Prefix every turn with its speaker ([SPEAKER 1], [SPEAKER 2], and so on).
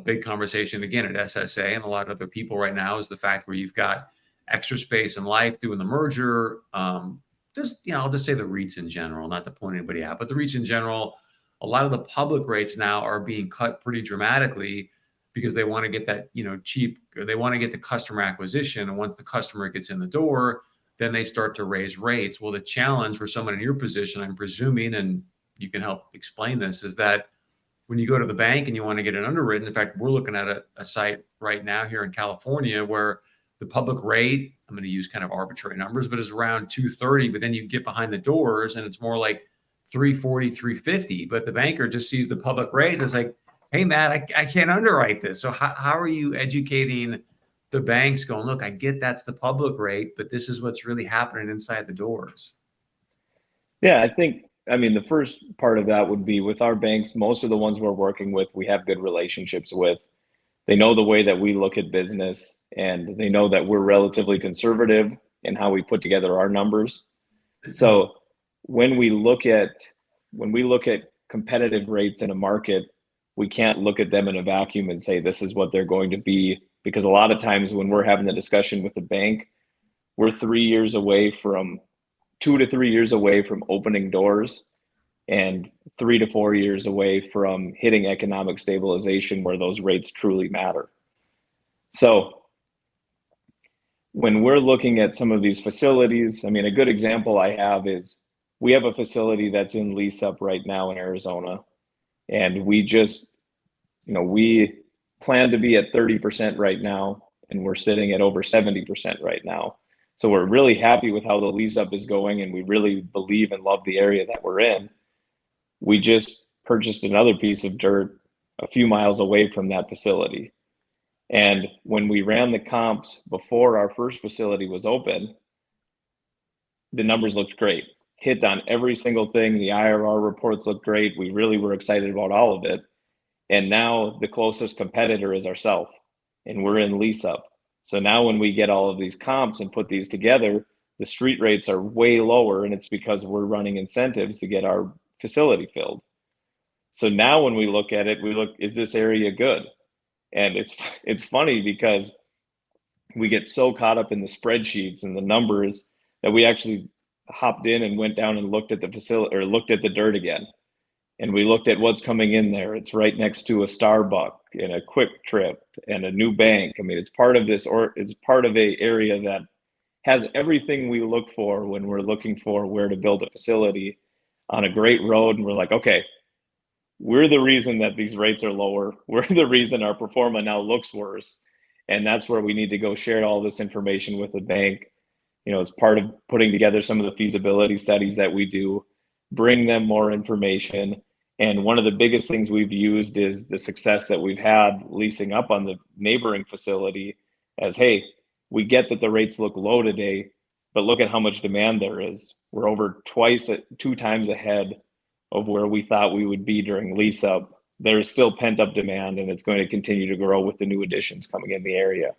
[SPEAKER 1] big conversation again at SSA and a lot of other people right now is the fact where you've got Extra Space and Life doing the merger. There's, I'll just say the REITs in general, not to point anybody out, but the REITs in general, a lot of the public rates now are being cut pretty dramatically because they want to get that, cheap, or they want to get the customer acquisition. And once the customer gets in the door, then they start to raise rates. Well, the challenge for someone in your position, I'm presuming, and you can help explain this, is that when you go to the bank and you want to get it underwritten, in fact, we're looking at a site right now here in California where the public rate, I'm going to use kind of arbitrary numbers, but is around 230, but then you get behind the doors and it's more like 340, 350. But the banker just sees the public rate and is like, hey, Matt, I can't underwrite this. So how are you educating the banks going, look, I get that's the public rate, but this is what's really happening inside the doors?
[SPEAKER 2] Yeah, the first part of that would be with our banks. Most of the ones we're working with, we have good relationships with. They know the way that we look at business, and they know that we're relatively conservative in how we put together our numbers. So when we look at competitive rates in a market, we can't look at them in a vacuum and say this is what they're going to be, because a lot of times when we're having the discussion with the bank, we're 2 to 3 years away from opening doors and 3 to 4 years away from hitting economic stabilization where those rates truly matter. So when we're looking at some of these facilities, a good example I have is we have a facility that's in lease up right now in Arizona. And we plan to be at 30% right now, and we're sitting at over 70% right now. So we're really happy with how the lease up is going, and we really believe and love the area that we're in. We just purchased another piece of dirt a few miles away from that facility. And when we ran the comps before our first facility was open, the numbers looked great. Hit on every single thing. The IRR reports looked great. We really were excited about all of it. And now the closest competitor is ourselves, and we're in lease up. So now when we get all of these comps and put these together, the street rates are way lower, and it's because we're running incentives to get our facility filled. So now when we look at it, is this area good? And it's funny because we get so caught up in the spreadsheets and the numbers that we actually hopped in and went down and looked at the facility, or looked at the dirt again. And we looked at what's coming in there. It's right next to a Starbucks and a Quick Trip and a new bank. It's part of this, or it's part of a area that has everything we look for when we're looking for where to build a facility on a great road. And we're like, okay, we're the reason that these rates are lower. We're the reason our pro forma now looks worse. And that's where we need to go share all this information with the bank. As part of putting together some of the feasibility studies that we do, bring them more information. And one of the biggest things we've used is the success that we've had leasing up on the neighboring facility as, hey, we get that the rates look low today, but look at how much demand there is. We're over 2 times ahead of where we thought we would be during lease up. There's still pent up demand, and it's going to continue to grow with the new additions coming in the area.